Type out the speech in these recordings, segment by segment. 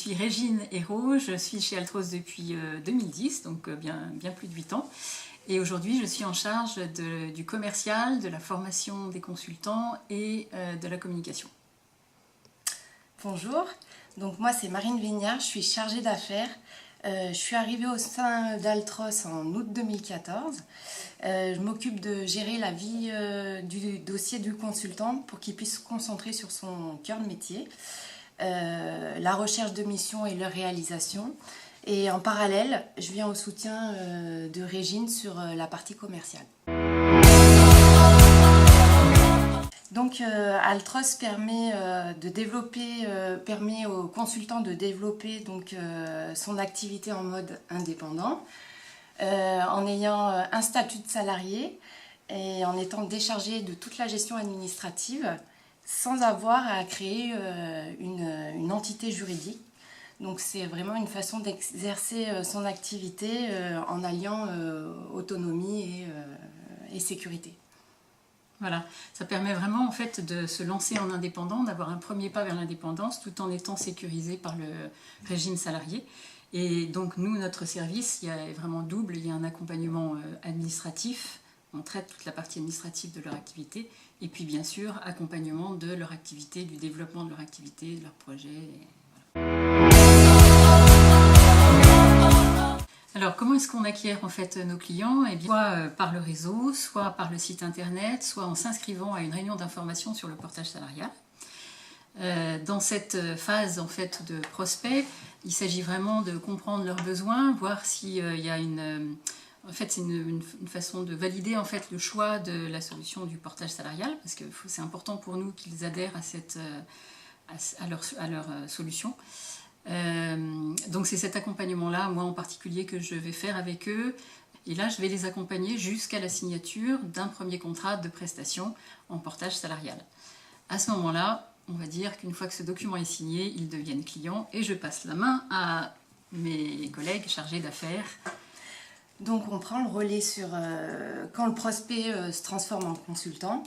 suis Régine Hérault, je suis chez Altros depuis 2010, donc bien plus de 8 ans. Et aujourd'hui, je suis en charge du commercial, de la formation des consultants et de la communication. Bonjour, donc moi c'est Marine Vignard, je suis chargée d'affaires. Je suis arrivée au sein d'Altros en août 2014. Je m'occupe de gérer la vie du dossier du consultant pour qu'il puisse se concentrer sur son cœur de métier, la recherche de missions et leur réalisation. Et en parallèle, je viens au soutien de Régine sur la partie commerciale. Donc Altros permet aux consultants de développer donc, son activité en mode indépendant, en ayant un statut de salarié et en étant déchargé de toute la gestion administrative sans avoir à créer une entité juridique. Donc c'est vraiment une façon d'exercer son activité en alliant autonomie et sécurité. Voilà, ça permet vraiment en fait de se lancer en indépendant, d'avoir un premier pas vers l'indépendance tout en étant sécurisé par le régime salarié. Et donc nous, notre service, il y a vraiment double, il y a un accompagnement administratif, on traite toute la partie administrative de leur activité, et puis bien sûr accompagnement de leur activité, du développement de leur activité, de leur projet. Alors, comment est-ce qu'on acquiert en fait nos clients? Eh bien, soit par le réseau, soit par le site internet, soit en s'inscrivant à une réunion d'information sur le portage salarial. Dans cette phase en fait de prospect, il s'agit vraiment de comprendre leurs besoins, voir s'il y a en fait, c'est une façon de valider en fait le choix de la solution du portage salarial, parce que c'est important pour nous qu'ils adhèrent à leur solution. Donc c'est cet accompagnement-là, moi en particulier, que je vais faire avec eux. Et là, je vais les accompagner jusqu'à la signature d'un premier contrat de prestation en portage salarial. À ce moment-là, on va dire qu'une fois que ce document est signé, ils deviennent clients et je passe la main à mes collègues chargés d'affaires. Donc on prend le relais sur quand le prospect se transforme en consultant.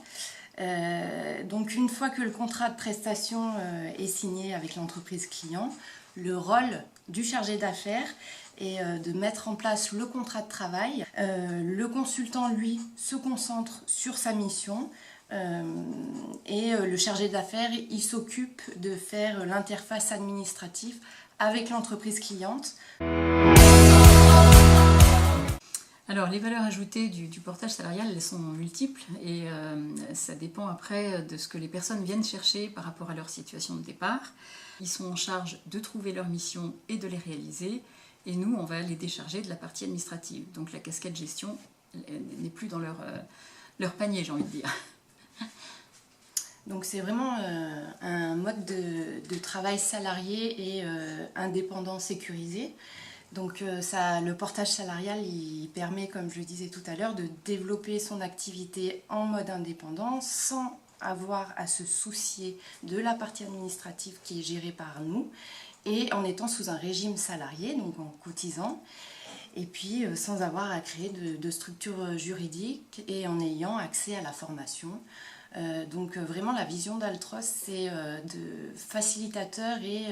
Donc une fois que le contrat de prestation est signé avec l'entreprise client, le rôle du chargé d'affaires est de mettre en place le contrat de travail. Le consultant, lui, se concentre sur sa mission et le chargé d'affaires, il s'occupe de faire l'interface administrative avec l'entreprise cliente. Alors, les valeurs ajoutées du portage salarial, elles sont multiples et ça dépend après de ce que les personnes viennent chercher par rapport à leur situation de départ. Ils sont en charge de trouver leur mission et de les réaliser, et nous, on va les décharger de la partie administrative. Donc la casquette gestion n'est plus dans leur panier, j'ai envie de dire. Donc c'est vraiment un mode de travail salarié et indépendant sécurisé. Donc le portage salarial, il permet, comme je le disais tout à l'heure, de développer son activité en mode indépendant sans avoir à se soucier de la partie administrative qui est gérée par nous et en étant sous un régime salarié, donc en cotisant, et puis sans avoir à créer de structure juridique et en ayant accès à la formation. Donc vraiment la vision d'Altros, c'est de facilitateur et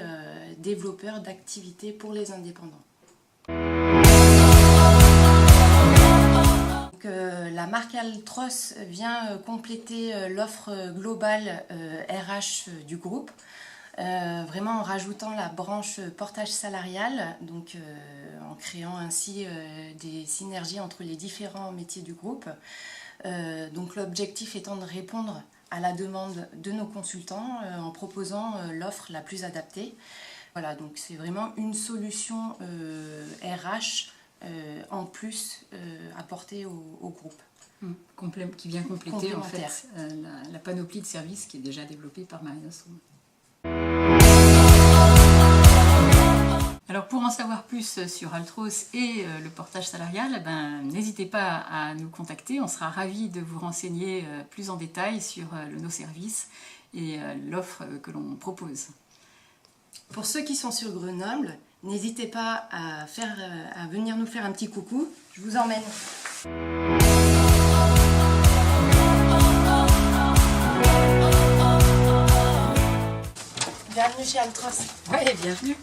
développeur d'activités pour les indépendants. La marque Altros vient compléter l'offre globale RH du groupe, vraiment en rajoutant la branche portage salarial, donc en créant ainsi des synergies entre les différents métiers du groupe. Donc l'objectif étant de répondre à la demande de nos consultants en proposant l'offre la plus adaptée. Voilà, donc c'est vraiment une solution RH en plus apportée au groupe. Qui vient compléter en fait la panoplie de services qui est déjà développée par Marina Soum. Alors pour en savoir plus sur Altros et le portage salarial, n'hésitez pas à nous contacter, on sera ravis de vous renseigner plus en détail sur nos services et l'offre que l'on propose. Pour ceux qui sont sur Grenoble, n'hésitez pas à venir nous faire un petit coucou, je vous emmène. Bienvenue chez Altros. Ouais, bienvenue.